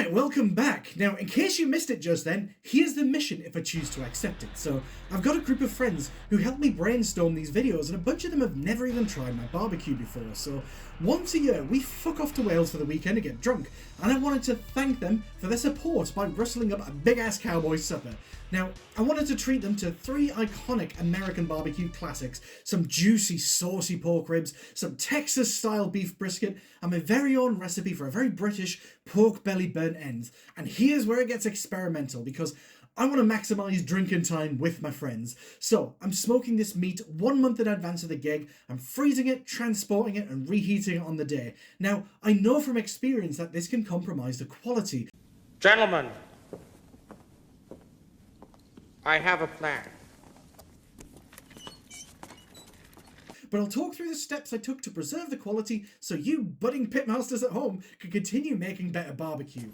Right, welcome back. Now, in case you missed it just then, here's the mission if I choose to accept it. So, I've got a group of friends who helped me brainstorm these videos, and a bunch of them have never even tried my barbecue before. So, once a year, we fuck off to Wales for the weekend to get drunk, and I wanted to thank them for their support by rustling up a big-ass cowboy supper. Now, I wanted to treat them to 3 iconic American barbecue classics, some juicy, saucy pork ribs, some Texas-style beef brisket, and my very own recipe for a very British pork belly burnt ends. And here's where it gets experimental, because I want to maximise drinking time with my friends. So, I'm smoking this meat 1 month in advance of the gig, I'm freezing it, transporting it, and reheating it on the day. Now, I know from experience that this can compromise the quality. Gentlemen, I have a plan. But I'll talk through the steps I took to preserve the quality so you budding pitmasters at home can continue making better barbecue.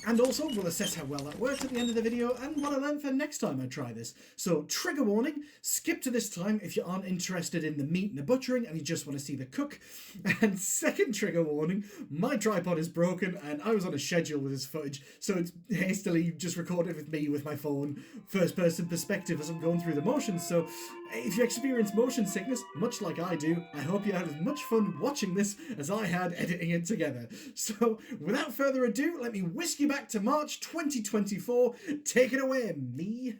And also, we'll assess how well that worked at the end of the video and what I learned for next time I try this. So, trigger warning, skip to this time if you aren't interested in the meat and the butchering and you just want to see the cook. And second trigger warning, my tripod is broken and I was on a schedule with this footage, so it's hastily just recorded with me with my phone, first person perspective as I'm going through the motions. So, if you experience motion sickness, much like I do, I hope you had as much fun watching this as I had editing it together. So, without further ado, let me whisk you back to March 2024. Take it away, me.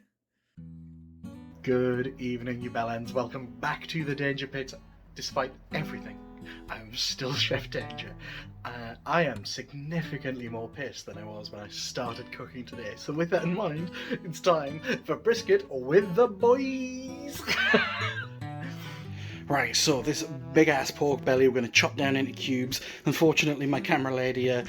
Good evening, you bellends. Welcome back to the Danger Pit. Despite everything, I'm still Chef Danger. I am significantly more pissed than I was when I started cooking today. So with that in mind, it's time for Brisket with the boys. Right, so this big-ass pork belly we're going to chop down into cubes. Unfortunately, my camera lady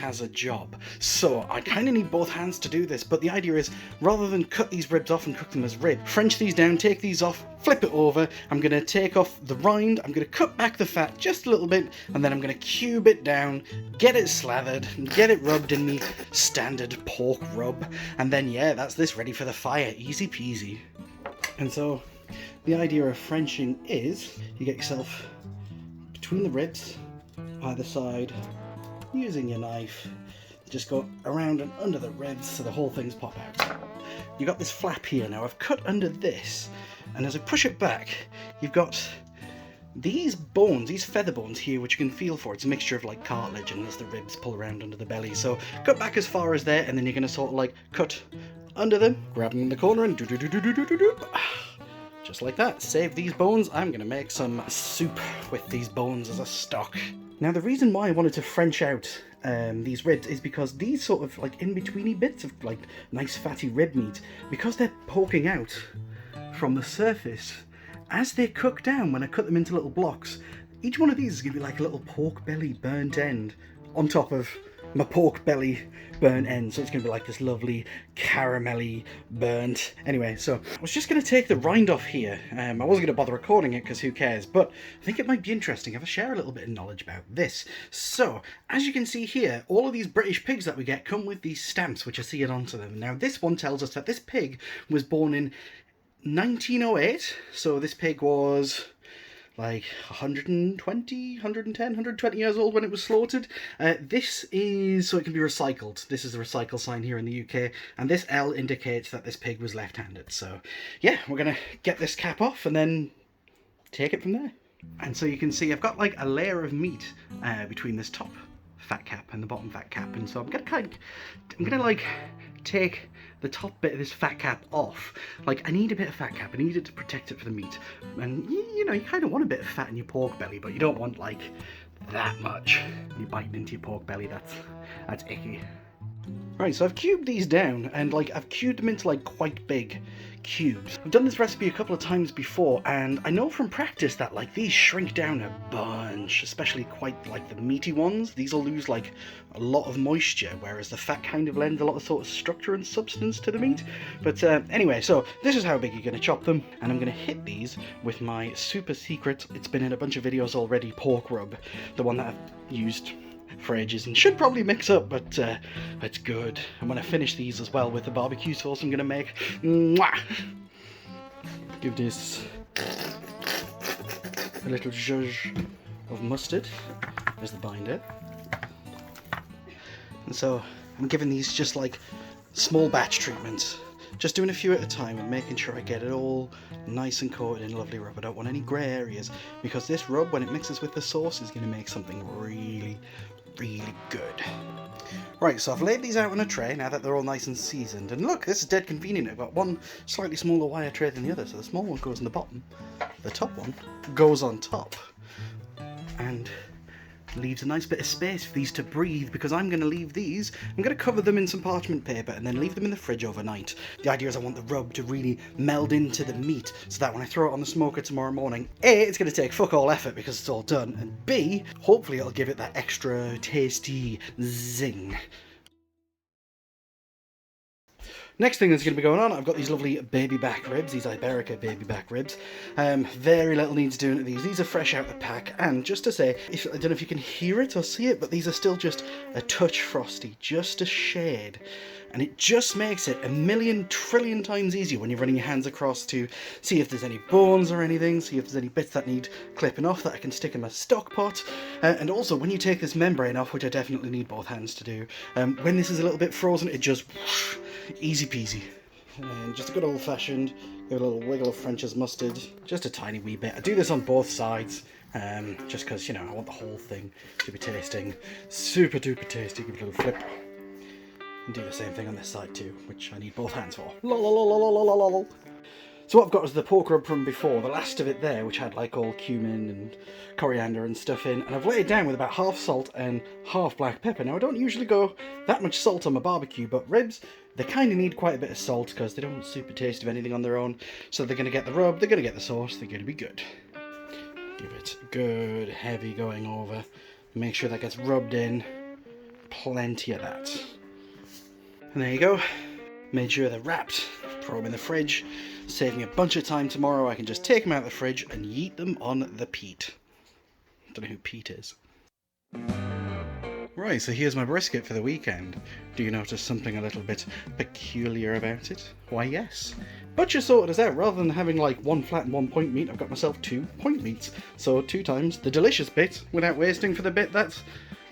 has a job, so I kind of need both hands to do this, but the idea is, rather than cut these ribs off and cook them as rib, French these down, take these off, flip it over, I'm going to take off the rind, I'm going to cut back the fat just a little bit, and then I'm going to cube it down, get it slathered, and get it rubbed in the standard pork rub, and then yeah, that's this ready for the fire, easy peasy. And so, the idea of Frenching is, you get yourself between the ribs, either side, using your knife, just go around and under the ribs so the whole things pop out. You got this flap here. Now I've cut under this, and as I push it back, you've got these bones, these feather bones here, which you can feel for. It's a mixture of like cartilage and as the ribs pull around under the belly. So cut back as far as there, and then you're going to sort of like cut under them, grab them in the corner, and do. Just like that. Save these bones. I'm going to make some soup with these bones as a stock. Now the reason why I wanted to French out these ribs is because these sort of like in-betweeny bits of like nice fatty rib meat, because they're poking out from the surface, as they cook down, when I cut them into little blocks, each one of these is going to be like a little pork belly burnt end on top of my pork belly burnt end, so it's going to be like this lovely caramelly burnt. Anyway, so I was just going to take the rind off here. I wasn't going to bother recording it because who cares, but I think it might be interesting if I share a little bit of knowledge about this. So, as you can see here, all of these British pigs that we get come with these stamps which are seared onto them. Now this one tells us that this pig was born in 1908, so this pig was like 120, 110, 120 years old when it was slaughtered. This is, so it can be recycled. This is the recycle sign here in the UK, and this L indicates that this pig was left-handed. So yeah, we're gonna get this cap off and then take it from there. And so you can see I've got like a layer of meat between this top fat cap and the bottom fat cap, and so I'm gonna like take the top bit of this fat cap off. Like, I need a bit of fat cap, I need it to protect it for the meat. And you know, you kind of want a bit of fat in your pork belly, but you don't want like that much. You're biting into your pork belly, that's icky. Right, so I've cubed these down, and like I've cubed them into like quite big cubes. I've done this recipe a couple of times before, and I know from practice that like these shrink down a bunch, especially quite like the meaty ones. These will lose like a lot of moisture, whereas the fat kind of lends a lot of sort of structure and substance to the meat. But anyway, so this is how big you're going to chop them, and I'm going to hit these with my super secret, it's been in a bunch of videos already, pork rub, the one that I've used for ages and should probably mix up, but it's good. And when I finish these as well with the barbecue sauce I'm gonna make, mwah! Give this a little zhuzh of mustard as the binder. And so I'm giving these just like small batch treatments. Just doing a few at a time and making sure I get it all nice and coated in lovely rub. I don't want any grey areas, because this rub, when it mixes with the sauce, is going to make something really, really good. Right, so I've laid these out on a tray now that they're all nice and seasoned. And look, this is dead convenient. I've got one slightly smaller wire tray than the other, so the small one goes in the bottom, the top one goes on top, and leaves a nice bit of space for these to breathe, because I'm going to leave these, I'm going to cover them in some parchment paper and then leave them in the fridge overnight. The idea is I want the rub to really meld into the meat, so that when I throw it on the smoker tomorrow morning, A, it's going to take fuck all effort because it's all done, and B, hopefully it'll give it that extra tasty zing. Next thing that's going to be going on, I've got these lovely baby back ribs, these Iberica baby back ribs. Very little needs doing to these. These are fresh out the pack, and just to say, I don't know if you can hear it or see it, but these are still just a touch frosty, just a shade. And it just makes it a million trillion times easier when you're running your hands across to see if there's any bones or anything, see if there's any bits that need clipping off that I can stick in my stock pot. And also, when you take this membrane off, which I definitely need both hands to do, when this is a little bit frozen, it just whoosh, easy peasy. And just a good old fashioned, give it a little wiggle of French's mustard, just a tiny wee bit. I do this on both sides, just because, you know, I want the whole thing to be tasting super duper tasty. Give it a little flip. And do the same thing on this side too, which I need both hands for. So what I've got is the pork rub from before, the last of it there, which had like all cumin and coriander and stuff in, and I've laid it down with about half salt and half black pepper. Now I don't usually go that much salt on my barbecue, but ribs, they kind of need quite a bit of salt because they don't super taste of anything on their own. So they're going to get the rub, they're going to get the sauce, they're going to be good. Give it good heavy going over. Make sure that gets rubbed in. Plenty of that. And there you go. Made sure they're wrapped. Throw them in the fridge. Save me a bunch of time tomorrow. I can just take them out of the fridge and yeet them on the Pete. Don't know who Pete is. Right, so here's my brisket for the weekend. Do you notice something a little bit peculiar about it? Why, yes. Butcher sorted us out. Rather than having like one flat and 1 point meat, I've got myself 2 point meats. So 2 times the delicious bit without wasting for the bit that's,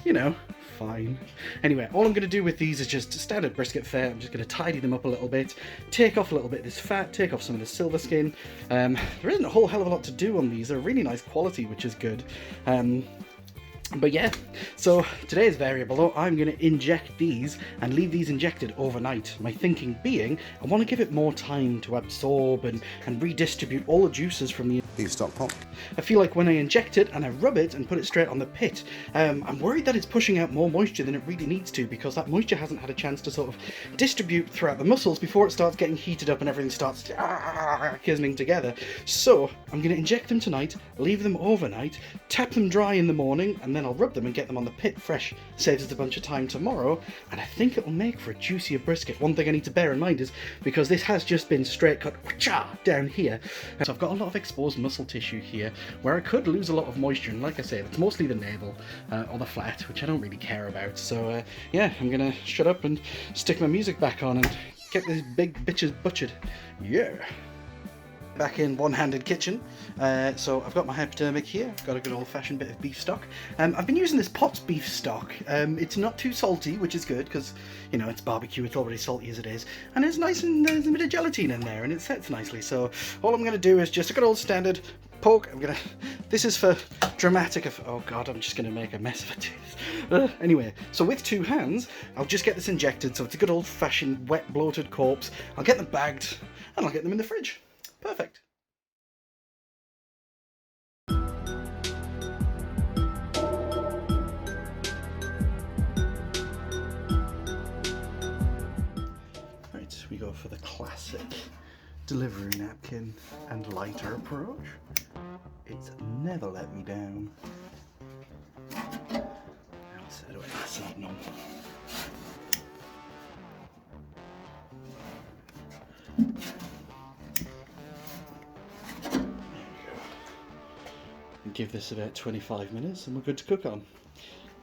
you know, fine. Anyway, all I'm going to do with these is just standard brisket fare. I'm just going to tidy them up a little bit, take off a little bit of this fat, take off some of the silver skin. There isn't a whole hell of a lot to do on these. They're really nice quality, which is good. But yeah, so today's variable though, I'm going to inject these and leave these injected overnight. My thinking being, I want to give it more time to absorb and redistribute all the juices from the beef stock pot. I feel like when I inject it and I rub it and put it straight on the pit, I'm worried that it's pushing out more moisture than it really needs to, because that moisture hasn't had a chance to sort of distribute throughout the muscles before it starts getting heated up and everything starts kizzling together. So I'm going to inject them tonight, leave them overnight, tap them dry in the morning, and then I'll rub them and get them on the pit fresh. Saves us a bunch of time tomorrow, and I think it'll make for a juicier brisket. One thing I need to bear in mind is, because this has just been straight cut down here, so I've got a lot of exposed muscle tissue here where I could lose a lot of moisture, and like I said, it's mostly the navel or the flat, which I don't really care about. So yeah, I'm gonna shut up and stick my music back on and get these big bitches butchered. Yeah. Back in one-handed kitchen, so I've got my hypodermic here. I've got a good old-fashioned bit of beef stock. I've been using this Potts beef stock. It's not too salty, which is good, because, you know, it's barbecue, it's already salty as it is, and it's nice, and there's a bit of gelatin in there, and it sets nicely. So all I'm going to do is just a good old standard pork. This is for dramatic oh god, I'm just going to make a mess of it. Anyway, so with 2 hands, I'll just get this injected, so it's a good old-fashioned wet bloated corpse. I'll get them bagged, and I'll get them in the fridge. Perfect. Right, we go for the classic delivery napkin and lighter approach. It's never let me down. I'll set it away that side now. Give this about 25 minutes and we're good to cook on.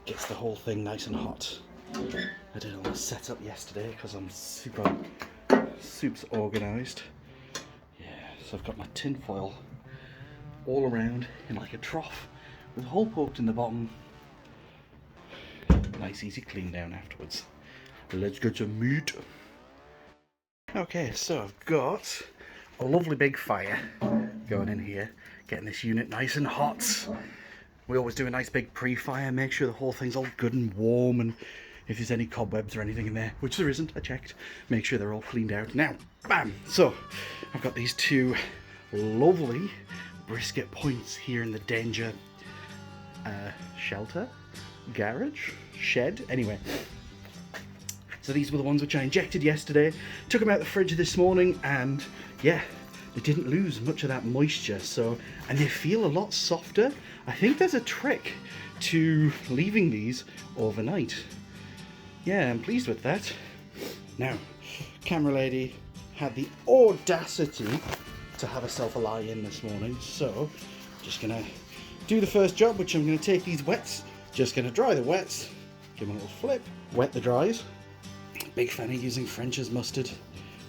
Gets the whole thing nice and hot. I did all the setup yesterday because I'm super organised. Yeah, so I've got my tin foil all around in like a trough with a hole poked in the bottom. Nice easy clean down afterwards. let's get some meat. Okay, so I've got a lovely big fire going in here, getting this unit nice and hot. We always do a nice big pre-fire, make sure the whole thing's all good and warm, and if there's any cobwebs or anything in there, which there isn't, I checked, make sure they're all cleaned out. Now, bam! So, I've got these two lovely brisket points here in the danger shelter, garage, shed, anyway. So these were the ones which I injected yesterday, took them out of the fridge this morning, and yeah, they didn't lose much of that moisture, so, and they feel a lot softer. I think there's a trick to leaving these overnight. Yeah, I'm pleased with that. Now, camera lady had the audacity to have herself a lie in this morning, so just gonna do the first job, which I'm gonna take these wets, just gonna dry the wets, give them a little flip, wet the dries. Big fan of using French's mustard,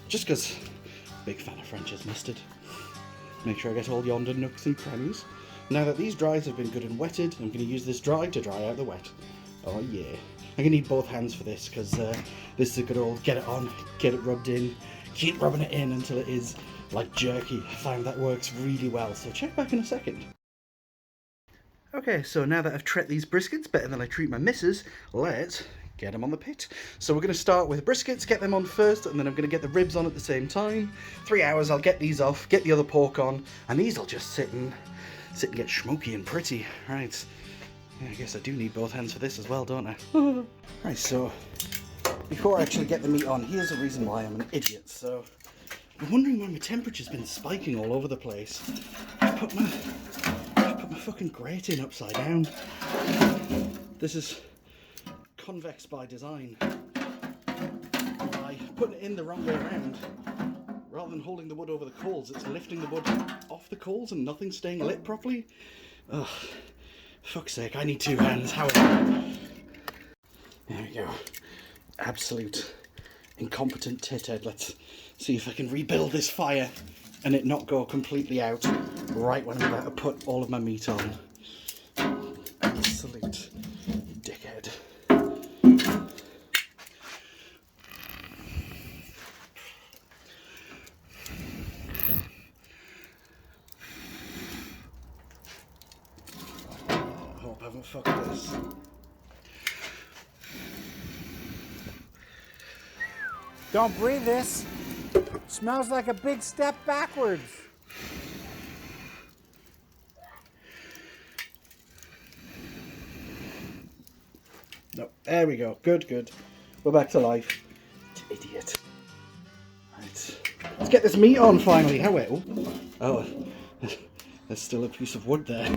just because big fan of French's mustard. Make sure I get all yonder nooks and crannies. Now that these dries have been good and wetted, I'm going to use this dry to dry out the wet. Oh yeah. I'm going to need both hands for this, because this is a good old get it on, get it rubbed in, keep rubbing it in until it is like jerky. I find that works really well, so check back in a second. Okay, so now that I've treated these briskets better than I treat my missus, let's get them on the pit. So we're going to start with briskets, get them on first, and then I'm going to get the ribs on at the same time. 3 hours, I'll get these off, get the other pork on, and these will just sit and get smoky and pretty. Right, yeah, I guess I do need both hands for this as well, don't I? Right, so before I actually get the meat on, here's a reason why I'm an idiot. So I'm wondering why my temperature's been spiking all over the place. I put my fucking grating upside down. This is convex by design. By putting it in the wrong way around, rather than holding the wood over the coals, it's lifting the wood off the coals and nothing's staying lit properly. Ugh, fuck's sake, I need 2 hands. How? There we go. Absolute incompetent tithead. Let's see if I can rebuild this fire and it not go completely out right when I'm about to put all of my meat on. Absolute dickhead. Hope I haven't fucked this. Don't breathe this. Smells like a big step backwards. No, there we go. Good, good. We're back to life. Idiot. Right. Let's get this meat on finally. How it? Oh, there's still a piece of wood there.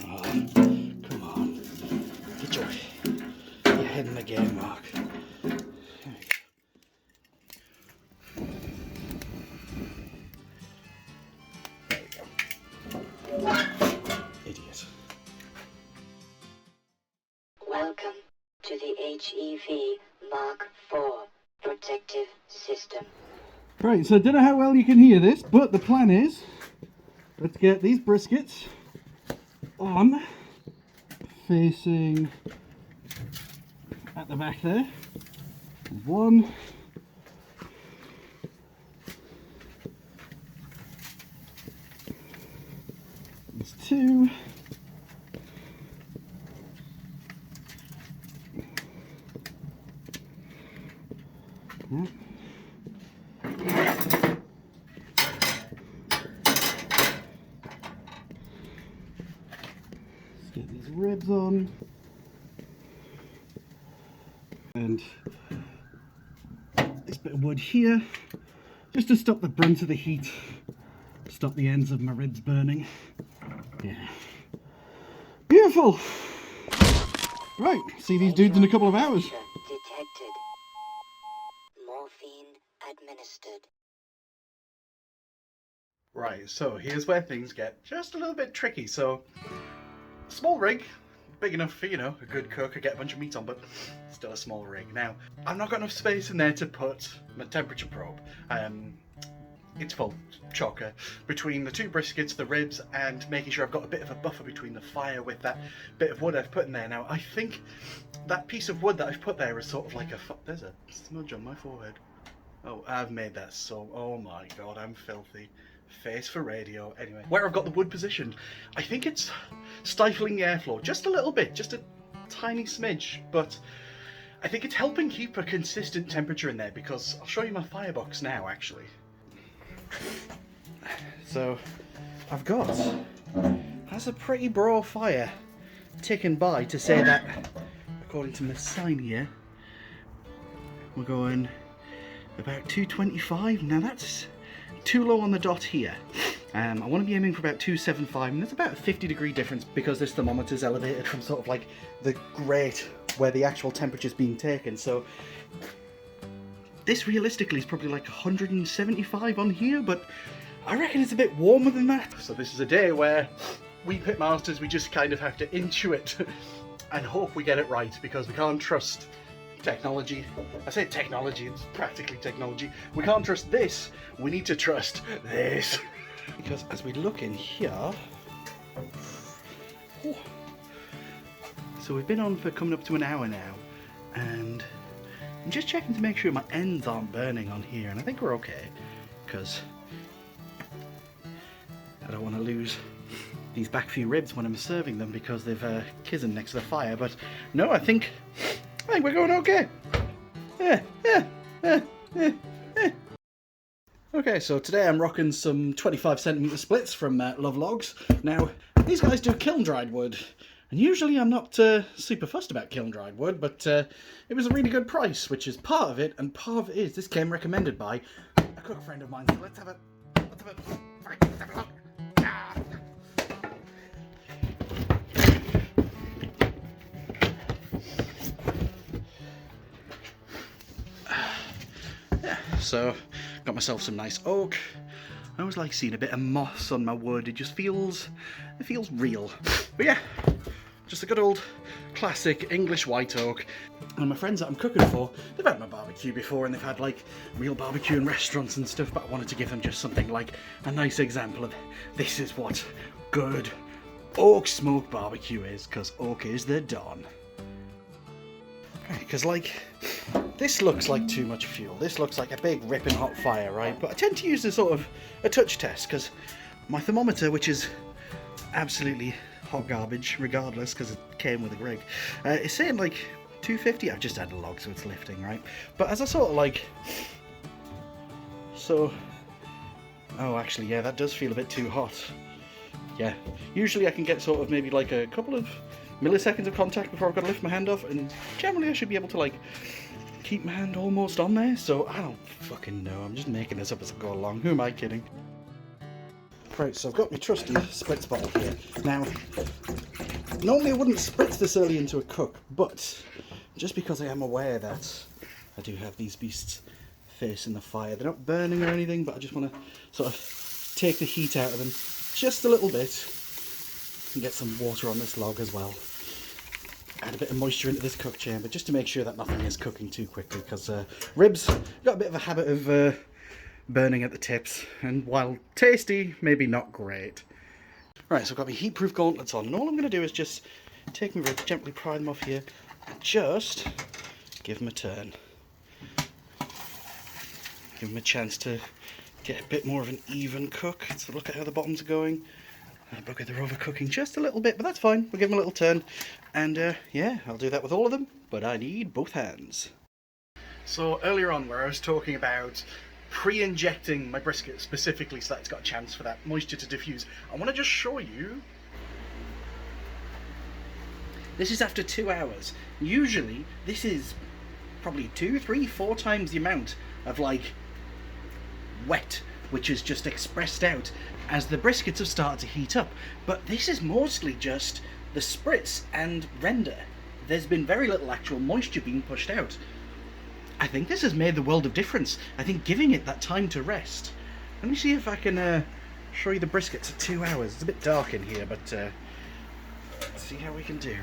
Oh, come on. Get your head in the game, Mark. There we go. Idiot. Welcome to the HEV Mark IV protective system. Right, so I don't know how well you can hear this, but the plan is, let's get these briskets on, facing at the back there. There's 1. There's 2. Yep. Let's get these ribs on. And this bit of wood here, just to stop the brunt of the heat, stop the ends of my ribs burning. Yeah. Beautiful! Right, see these dudes in a couple of hours. Detected. Morphine administered. Right, so here's where things get just a little bit tricky. So, small rig, big enough for, you know, a good cook could get a bunch of meat on, but still a small rig. Now, I've not got enough space in there to put my temperature probe. it's full. Chocker. Between the 2 briskets, the ribs, and making sure I've got a bit of a buffer between the fire with that bit of wood I've put in there. Now, I think that piece of wood that I've put there is sort of like a... There's a smudge on my forehead. Oh, I've made that so... Oh my god, I'm filthy. Face for radio. Anyway, where I've got the wood positioned, I think it's stifling the airflow just a little bit, just a tiny smidge, but I think it's helping keep a consistent temperature in there, because I'll show you my firebox now, actually. So, I've got, that's a pretty broad fire ticking by to say that, according to my sign here, we're going about 225. Now that's too low on the dot here. I want to be aiming for about 275, and there's about a 50-degree difference because this thermometer is elevated from sort of like the grate where the actual temperature is being taken. So this realistically is probably like 175 on here, but I reckon it's a bit warmer than that. So this is a day where we pitmasters, we just kind of have to intuit and hope we get it right, because we can't trust technology. I say technology, it's practically technology. We can't trust this, we need to trust this. Because as we look in here, oh, so we've been on for coming up to an hour now, and I'm just checking to make sure my ends aren't burning on here, and I think we're okay, because I don't want to lose these back few ribs when I'm serving them because they've kissing next to the fire. But no, I think we're going okay. Okay, so today I'm rocking some 25cm splits from Love Logs. Now, these guys do kiln-dried wood, and usually I'm not super fussed about kiln-dried wood, but it was a really good price, which is part of it, and part of it is this came recommended by a cook friend of mine. So let's have a look. So, got myself some nice oak. I always like seeing a bit of moss on my wood. It just feels real. But yeah, just a good old classic English white oak. And my friends that I'm cooking for, they've had my barbecue before, and they've had like real barbecue in restaurants and stuff, but I wanted to give them just something like a nice example of this is what good oak smoked barbecue is, because oak is the dawn. Because like, this looks like too much fuel. This looks like a big ripping hot fire, right? But I tend to use a sort of a touch test, because my thermometer, which is absolutely hot garbage regardless, because it came with a Greg, is saying like 250. I've just added a log so it's lifting, right? But as I sort of like, so, oh actually yeah, that does feel a bit too hot. Yeah, usually I can get sort of maybe like a couple of milliseconds of contact before I've got to lift my hand off, and generally I should be able to like keep my hand almost on there, so I don't fucking know, I'm just making this up as I go along, who am I kidding? Right, so I've got my trusty spritz bottle here. Now, normally I wouldn't spritz this early into a cook, but just because I am aware that I do have these beasts facing the fire, they're not burning or anything, but I just want to sort of take the heat out of them just a little bit and get some water on this log as well. Add a bit of moisture into this cook chamber just to make sure that nothing is cooking too quickly, because ribs got a bit of a habit of burning at the tips, and while tasty, maybe not great. Right, so I've got my heat-proof gauntlets on, and all I'm going to do is just take my ribs, gently pry them off here, and just give them a turn. Give them a chance to get a bit more of an even cook. So look at how the bottoms are going. Bugger, they're overcooking just a little bit, but that's fine. We'll give them a little turn. And yeah, I'll do that with all of them, but I need both hands. So earlier on, where I was talking about pre-injecting my brisket specifically so that it's got a chance for that moisture to diffuse, I want to just show you. This is after 2 hours. Usually, this is probably 2, 3, 4 times the amount of like wet, which is just expressed out as the briskets have started to heat up. But this is mostly just the spritz and render. There's been very little actual moisture being pushed out. I think this has made the world of difference. I think giving it that time to rest. Let me see if I can show you the briskets at 2 hours. It's a bit dark in here, but let's see how we can do.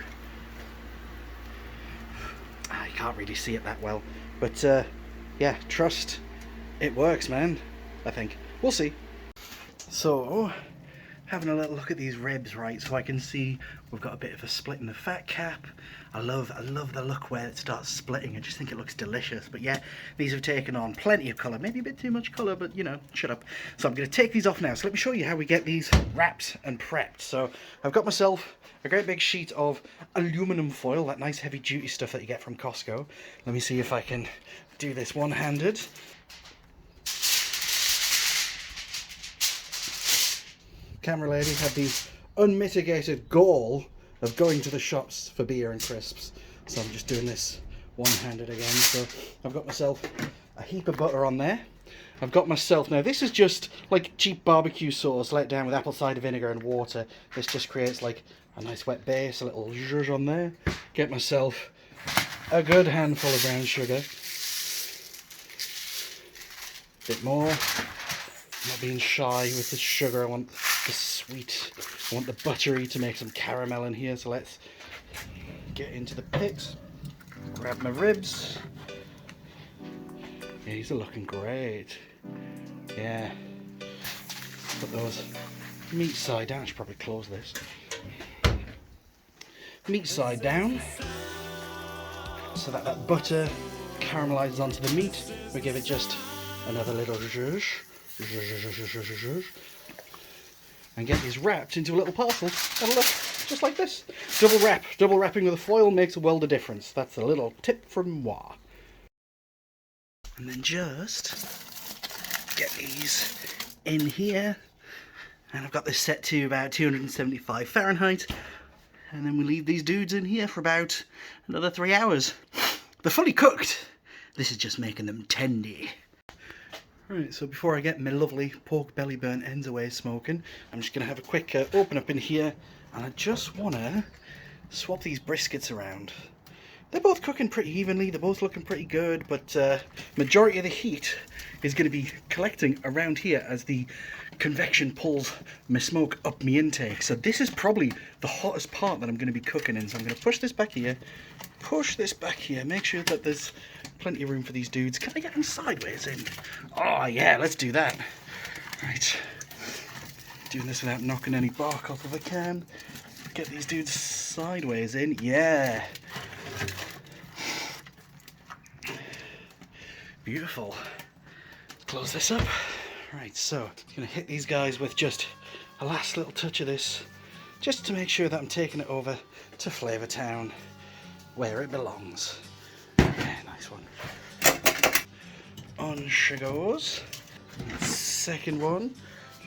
I can't really see it that well, but yeah, trust, it works, man, I think. We'll see. So, having a little look at these ribs, right, so I can see we've got a bit of a split in the fat cap. I love the look where it starts splitting. I just think it looks delicious. But yeah, these have taken on plenty of colour, maybe a bit too much colour, but you know, shut up. So I'm going to take these off now. So let me show you how we get these wrapped and prepped. So I've got myself a great big sheet of aluminum foil, that nice heavy duty stuff that you get from Costco. Let me see if I can do this one-handed. Camera lady had the unmitigated gall of going to the shops for beer and crisps, so I'm just doing this one-handed again. So I've got myself a heap of butter on there. I've got myself, now this is just like cheap barbecue sauce let down with apple cider vinegar and water. This just creates like a nice wet base, a little zhuzh on there. Get myself a good handful of brown sugar. Bit more. I'm not being shy with the sugar. I want the sweet, I want the buttery to make some caramel in here. So let's get into the pit. Grab my ribs. Yeah, these are looking great. Yeah. Put those meat side down. I should probably close this. Meat side down. So that butter caramelizes onto the meat. We give it just another little zhuzh. And get these wrapped into a little parcel. Have a look, just like this. Double wrap. Double wrapping with a foil makes a world of difference. That's a little tip from moi. And then just get these in here. And I've got this set to about 275 Fahrenheit. And then we leave these dudes in here for about another 3 hours. They're fully cooked. This is just making them tendy. Right, so before I get my lovely pork belly burnt ends away smoking, I'm just going to have a quick open up in here, and I just want to swap these briskets around. They're both cooking pretty evenly, they're both looking pretty good, but majority of the heat is going to be collecting around here as the convection pulls my smoke up my intake. So this is probably the hottest part that I'm going to be cooking in. So I'm going to push this back here, make sure that there's plenty of room for these dudes. Can I get them sideways in? Oh yeah, let's do that. Right, doing this without knocking any bark off if I can. Get these dudes sideways in, yeah. Beautiful. Close this up. Right, so I'm going to hit these guys with just a last little touch of this, just to make sure that I'm taking it over to Flavour Town, where it belongs. Yeah, nice one. On she goes. Second one.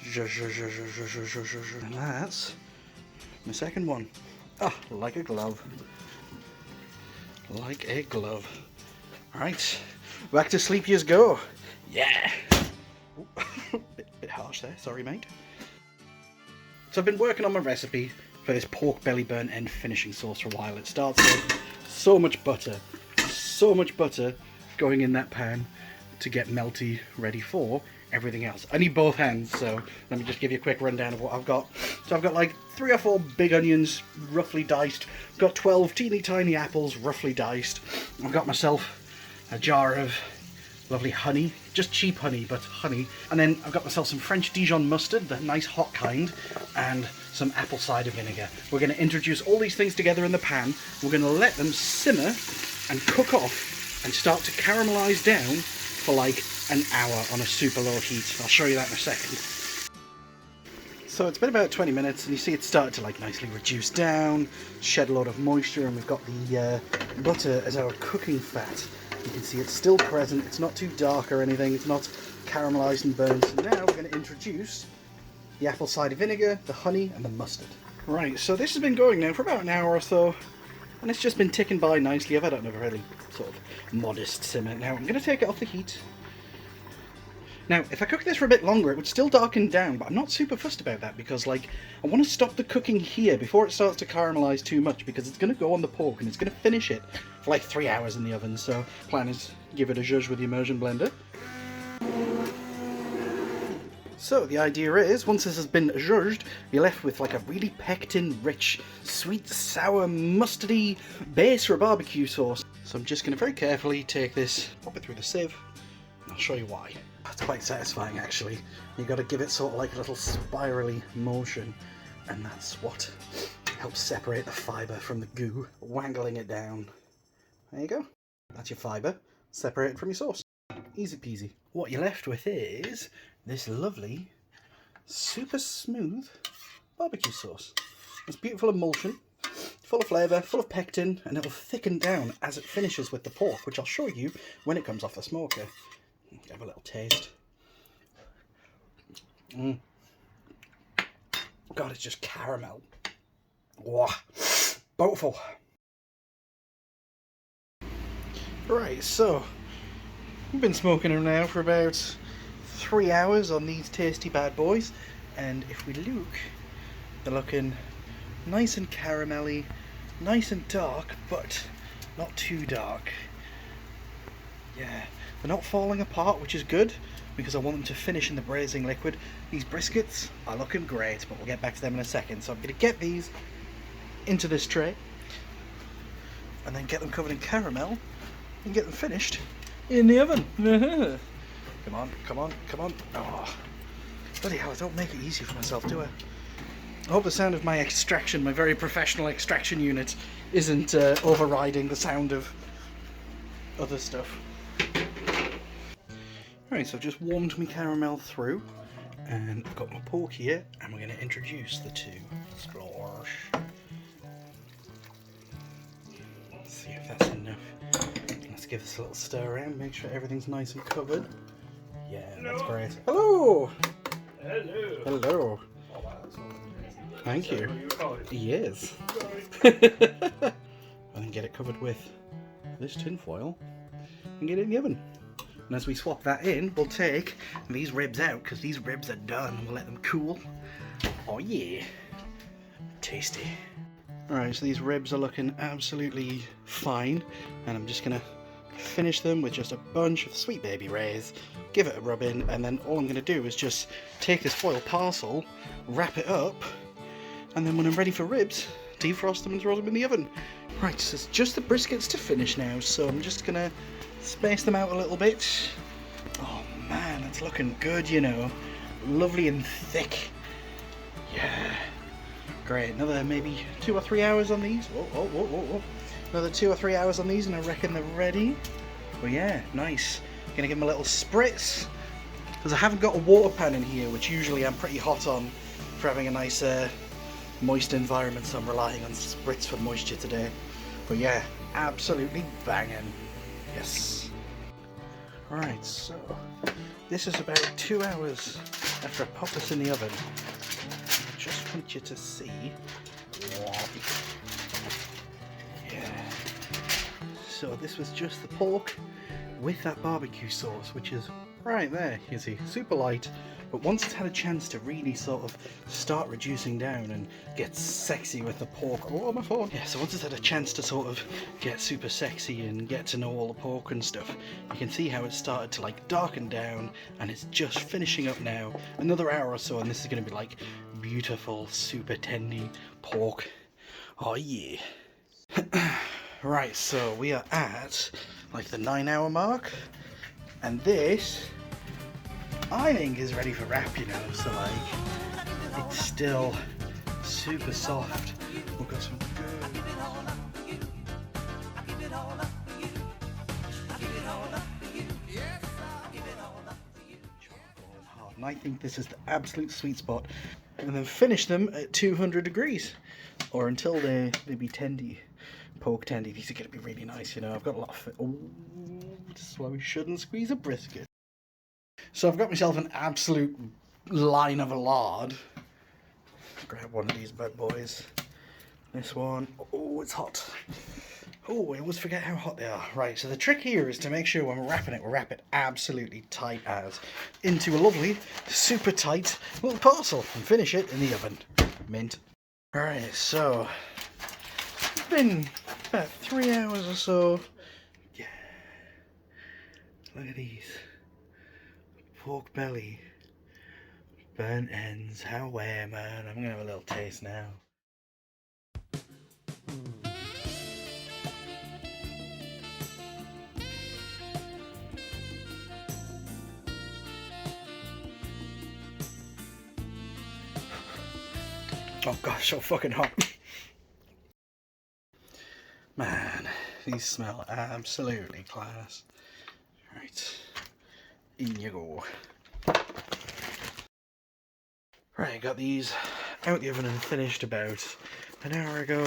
And that's my second one. Ah, like a glove. Like a glove. Alright, back to sleep yous go. Yeah. bit harsh there, sorry mate. So I've been working on my recipe for this pork belly burnt end finishing sauce for a while. It starts with so much butter going in that pan to get melty ready for everything else. I need both hands, so let me just give you a quick rundown of what I've got. So I've got like 3 or 4 big onions roughly diced. I've got 12 teeny tiny apples roughly diced. I've got myself a jar of lovely honey, just cheap honey, but honey. And then I've got myself some French Dijon mustard, the nice hot kind, and some apple cider vinegar. We're going to introduce all these things together in the pan. We're going to let them simmer and cook off and start to caramelize down for like an hour on a super low heat. I'll show you that in a second. So it's been about 20 minutes and you see it started to like nicely reduce down, shed a lot of moisture, and we've got the butter as our cooking fat. You can see it's still present, it's not too dark or anything, it's not caramelized and burnt. So now we're going to introduce the apple cider vinegar, the honey and the mustard. Right, so this has been going now for about an hour or so, and it's just been ticking by nicely. I've had it on a really sort of modest simmer. Now I'm going to take it off the heat. Now, if I cook this for a bit longer, it would still darken down, but I'm not super fussed about that because, like, I want to stop the cooking here before it starts to caramelize too much because it's going to go on the pork and it's going to finish it for like 3 hours in the oven. So, plan is give it a zhuzh with the immersion blender. So, the idea is, once this has been zhuzhed, you're left with like a really pectin-rich, sweet, sour, mustardy base for a barbecue sauce. So I'm just going to very carefully take this, pop it through the sieve, and I'll show you why. It's quite satisfying actually. You got to give it sort of like a little spirally motion, and that's what helps separate the fibre from the goo, wangling it down. There you go. That's your fibre separated from your sauce. Easy peasy. What you're left with is this lovely, super smooth barbecue sauce. It's beautiful emulsion, full of flavour, full of pectin, and it'll thicken down as it finishes with the pork, which I'll show you when it comes off the smoker. Have a little taste. God, it's just caramel. Wow, beautiful. Right, so we've been smoking them now for about 3 hours on these tasty bad boys, and if we look, they're looking nice and caramelly, nice and dark, but not too dark. Yeah, they're not falling apart, which is good, because I want them to finish in the braising liquid. These briskets are looking great, but we'll get back to them in a second. So I'm going to get these into this tray, and then get them covered in caramel, and get them finished in the oven. Come on, come on, come on. Oh, bloody hell, I don't make it easy for myself, do I? I hope the sound of my extraction, my very professional extraction unit, isn't overriding the sound of other stuff. Right, so I've just warmed my caramel through, and I've got my pork here, and we're going to introduce the two. Splash. Let's see if that's enough. Let's give this a little stir around, make sure everything's nice and covered. Yeah, that's great. Hello! Hello! Hello! Thank you. Yes. And then get it covered with this tin foil and get it in the oven. And as we swap that in, we'll take these ribs out, because these ribs are done. We'll let them cool. Oh yeah. Tasty. Alright, so these ribs are looking absolutely fine, and I'm just going to finish them with just a bunch of Sweet Baby Rays, give it a rub in, and then all I'm going to do is just take this foil parcel, wrap it up, and then when I'm ready for ribs, defrost them and throw them in the oven. Right, so it's just the briskets to finish now, so I'm just going to space them out a little bit. Oh man, it's looking good, you know. Lovely and thick. Yeah. Great. Another maybe 2 or 3 hours on these. Another 2 or 3 hours on these and I reckon they're ready. Well, yeah, nice. Gonna give them a little spritz, because I haven't got a water pan in here, which usually I'm pretty hot on for having a nice moist environment, so I'm relying on spritz for moisture today. But yeah, absolutely banging. Yes. Right, so this is about 2 hours after I pop this in the oven. I just want you to see. Yeah. So this was just the pork with that barbecue sauce, which is right there, you see, super light. But once it's had a chance to really sort of start reducing down and get sexy with the pork, oh my phone! Yeah, so once it's had a chance to sort of get super sexy and get to know all the pork and stuff, you can see how it's started to like darken down, and it's just finishing up now. Another hour or so and this is going to be like beautiful, super tendy pork. Oh yeah. Right, so we are at like the 9-hour mark, and this I think is ready for wrap, you know, so like it's still super soft. We've got some good. And I think this is the absolute sweet spot. And then finish them at 200 degrees, or until they be tendy. Pork tendy. These are going to be really nice, you know. I've got a lot of. Oh, this is why we shouldn't squeeze a brisket. So I've got myself an absolute line of a lard. Grab one of these bad boys. This one. Oh, it's hot. Oh, I always forget how hot they are. Right, so the trick here is to make sure when we're wrapping it, we wrap it absolutely tight as into a lovely, super tight little parcel and finish it in the oven. Mint. Alright, so it's been about 3 hours or so. Yeah. Look at these. Pork belly, burnt ends, how where, man. I'm gonna have a little taste now. Oh gosh, so fucking hot. Man, these smell absolutely class. Right, in you go. Right, got these out the oven and finished about an hour ago.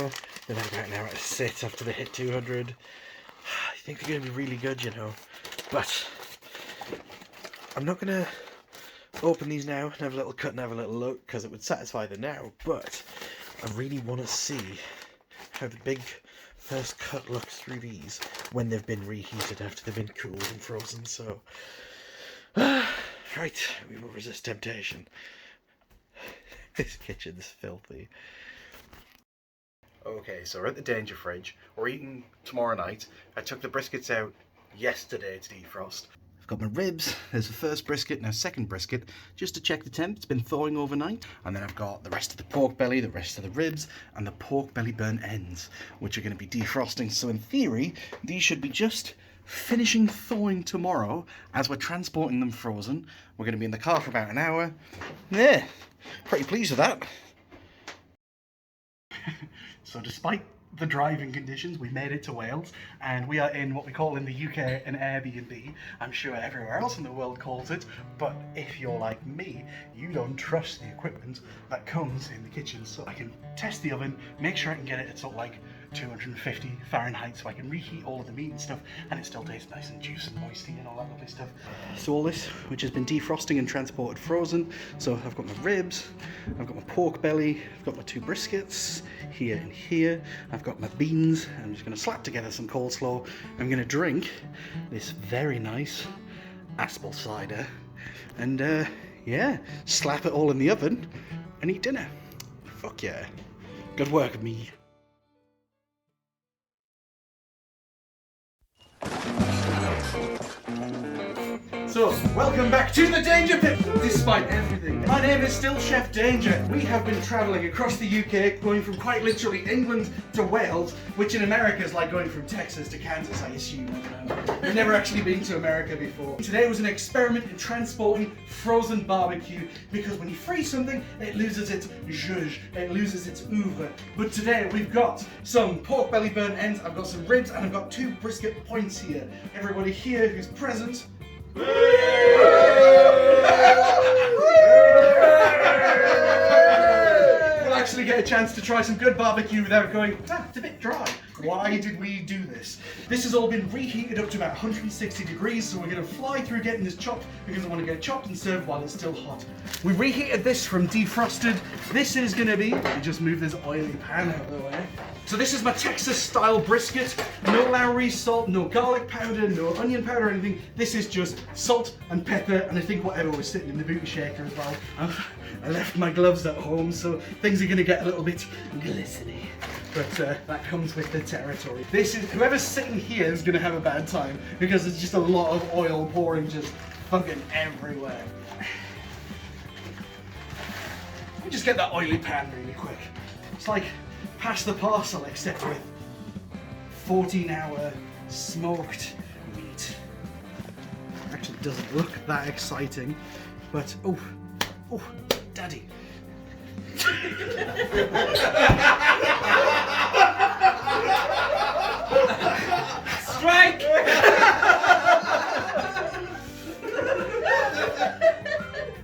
They've had about an hour to sit after they hit 200. I think they're going to be really good, you know. But I'm not going to open these now and have a little cut and have a little look, because it would satisfy them now. But I really want to see how the big first cut looks through these when they've been reheated after they've been cooled and frozen. So, right, we will resist temptation. This kitchen's filthy. Okay, so we're at the danger fridge. We're eating tomorrow night. I took the briskets out yesterday to defrost. I've got my ribs. There's the first brisket, now second brisket, just to check the temp. It's been thawing overnight. And then I've got the rest of the pork belly, the rest of the ribs, and the pork belly burnt ends, which are going to be defrosting. So in theory, these should be just finishing thawing tomorrow as we're transporting them frozen. We're going to be in the car for about an hour. Yeah, pretty pleased with that. So despite the driving conditions, we made it to Wales, and we are in what we call in the UK an Airbnb. I'm sure everywhere else in the world calls it, but if you're like me, you don't trust the equipment that comes in the kitchen. So I can test the oven, make sure I can get it at sort of like 250 Fahrenheit, so I can reheat all of the meat and stuff, and it still tastes nice and juicy and moisty and all that lovely stuff. So all this, which has been defrosting and transported frozen. So I've got my ribs, I've got my pork belly, I've got my two briskets here and here. I've got my beans. I'm just going to slap together some coleslaw. I'm going to drink this very nice apple cider, and yeah, slap it all in the oven and eat dinner. Fuck yeah. Good work, me. So, welcome back to the Danger Pit, despite everything. My name is still Chef Danger. We have been travelling across the UK, going from quite literally England to Wales, which in America is like going from Texas to Kansas, I assume. I don't know. We've never actually been to America before. Today was an experiment in transporting frozen barbecue, because when you freeze something, it loses its zhuzh, it loses its oeuvre. But today we've got some pork belly burnt ends, I've got some ribs, and I've got two brisket points here. Everybody here who's present, we'll actually get a chance to try some good barbecue without going, it's a bit dry. Why did we do this? This has all been reheated up to about 160 degrees, so we're going to fly through getting this chopped, because I want to get it chopped and served while it's still hot. We reheated this from defrosted. This is going to be, let me just move this oily pan out of the way. So this is my Texas style brisket. No Lowry salt, no garlic powder, no onion powder or anything. This is just salt and pepper, and I think whatever was sitting in the booty shaker as well. I left my gloves at home, so things are going to get a little bit glistening. But that comes with the territory. This is, whoever's sitting here is going to have a bad time, because there's just a lot of oil pouring just fucking everywhere. Let me just get that oily pan really quick. It's like pass the parcel, except with 14-hour smoked meat. Actually doesn't look that exciting, but oh, daddy. Strike!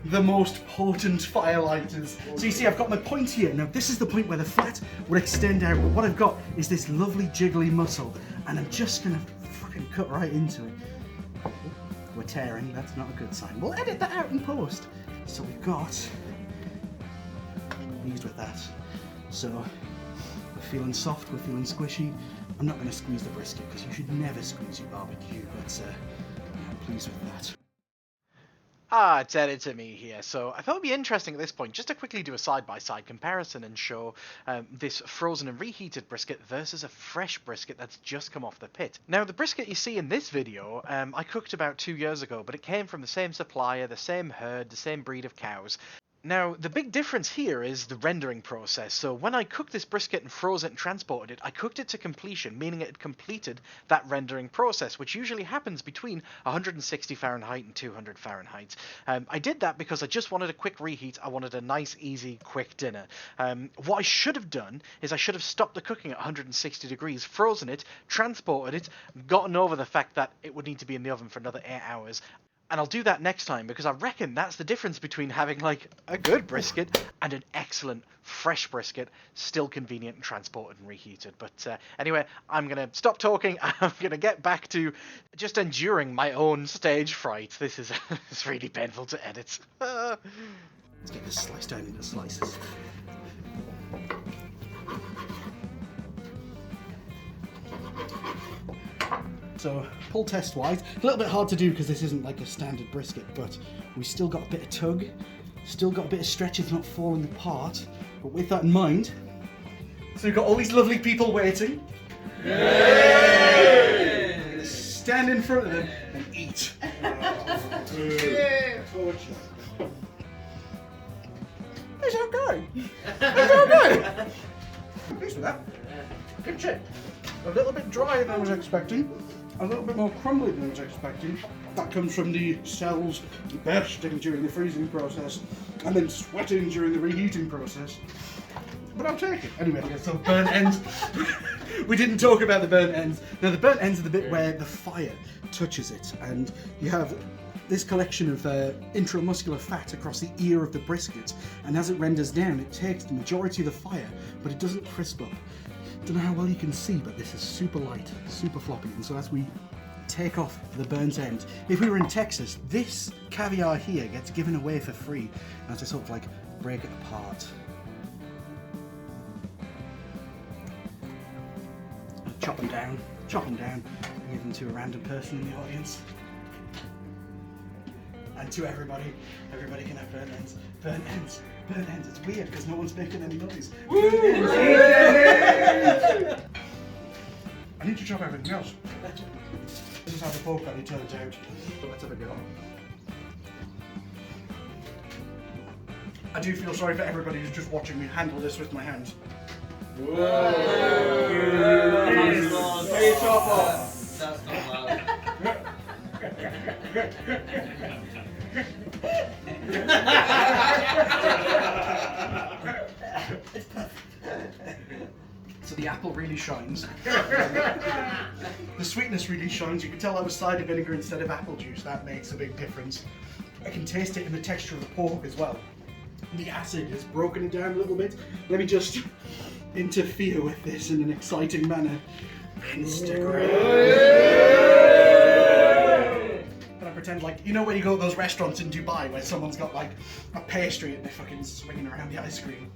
The most potent firelighters. So you see, I've got my point here. Now this is the point where the flat would extend out, but what I've got is this lovely jiggly muscle, and I'm just gonna fucking cut right into it. We're tearing, that's not a good sign. We'll edit that out in post. So we've got, pleased with that. So we're feeling soft, we're feeling squishy. I'm not gonna squeeze the brisket, because you should never squeeze your barbecue, but I'm pleased with that. It's editor me here, so I thought it'd be interesting at this point just to quickly do a side-by-side comparison and show this frozen and reheated brisket versus a fresh brisket that's just come off the pit. Now, the brisket you see in this video, I cooked about 2 years ago, but it came from the same supplier, the same herd, the same breed of cows. Now, the big difference here is the rendering process. So when I cooked this brisket and froze it and transported it, I cooked it to completion, meaning it had completed that rendering process, which usually happens between 160 Fahrenheit and 200 Fahrenheit. I did that because I just wanted a quick reheat. I wanted a nice, easy, quick dinner. What I should have done is I should have stopped the cooking at 160 degrees, frozen it, transported it, gotten over the fact that it would need to be in the oven for another 8 hours. And I'll do that next time, because I reckon that's the difference between having, like, a good brisket and an excellent fresh brisket, still convenient and transported and reheated. But anyway, I'm going to stop talking. I'm going to get back to just enduring my own stage fright. This is it's really painful to edit. Let's get this sliced down into slices. So, pull test wise, a little bit hard to do because this isn't like a standard brisket, but we still got a bit of tug, still got a bit of stretch, it's not falling apart. But with that in mind, so we've got all these lovely people waiting. Yay! We're going to stand in front of them and eat. It's okay. It's okay. I'm pleased with that. Good shit. A little bit drier than I was expecting. A little bit more crumbly than I was expecting. That comes from the cells bursting during the freezing process and then sweating during the reheating process. But I'll take it. Anyway, so burnt ends. We didn't talk about the burnt ends. Now the burnt ends are the bit where the fire touches it, and you have this collection of intramuscular fat across the ear of the brisket, and as it renders down, it takes the majority of the fire, but it doesn't crisp up. Don't know how well you can see, but this is super light, super floppy, and so as we take off the burnt end, if we were in Texas, this caviar here gets given away for free as I sort of like break it apart. Chop them down, and give them to a random person in the audience. And to everybody can have burnt ends. Burnt ends. Burnt ends. It's weird because no one's making any noise. Burnt ends. I need to chop everything else. This is how the pork belly turns out. So let's have a go. I do feel sorry for everybody who's just watching me handle this with my hands. Whoa! That's not loud. So the apple really shines. The sweetness really shines. You can tell that was cider vinegar instead of apple juice. That makes a big difference. I can taste it in the texture of the pork as well. The acid has broken it down a little bit. Let me just interfere with this in an exciting manner. Instagram. And I pretend like, you know when you go to those restaurants in Dubai where someone's got like a pastry and they're fucking swinging around the ice cream.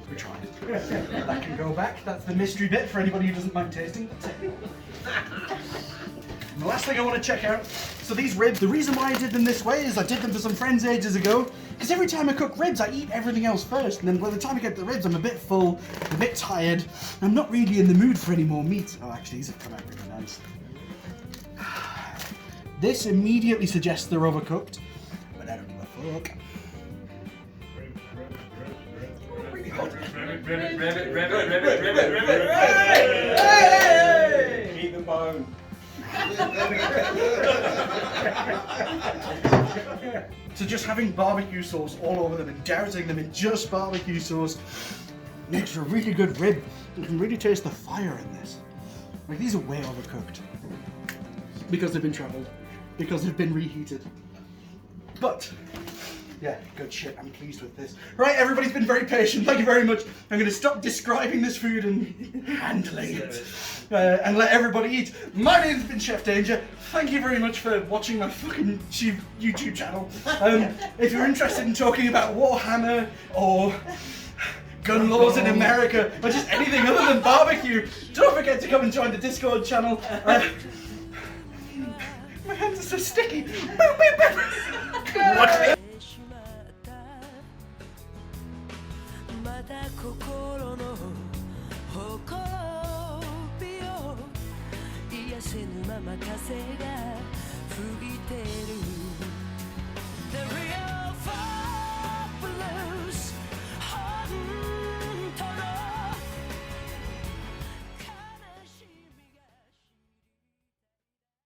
We tried. That can go back. That's the mystery bit for anybody who doesn't mind tasting. And the last thing I want to check out, so these ribs, the reason why I did them this way is I did them for some friends ages ago, because every time I cook ribs I eat everything else first, and then by the time I get to the ribs I'm a bit full, a bit tired, I'm not really in the mood for any more meat. Oh, actually these have come out really nice. This immediately suggests they're overcooked, but I don't give a fuck. Really hot. Eat the bone. So just having barbecue sauce all over them and dousing them in just barbecue sauce makes a really good rib. You can really taste the fire in this. Like these are way overcooked because they've been traveled, because they've been reheated. But yeah, good shit. I'm pleased with this. Right, everybody's been very patient. Thank you very much. I'm going to stop describing this food and handling it, and let everybody eat. My name's been Chef Danger. Thank you very much for watching my fucking YouTube channel. If you're interested in talking about Warhammer or gun laws in America or just anything other than barbecue, don't forget to come and join the Discord channel. My hands are so sticky. What? また心のほころびを癒死ぬまま風が吹いてる The real far blue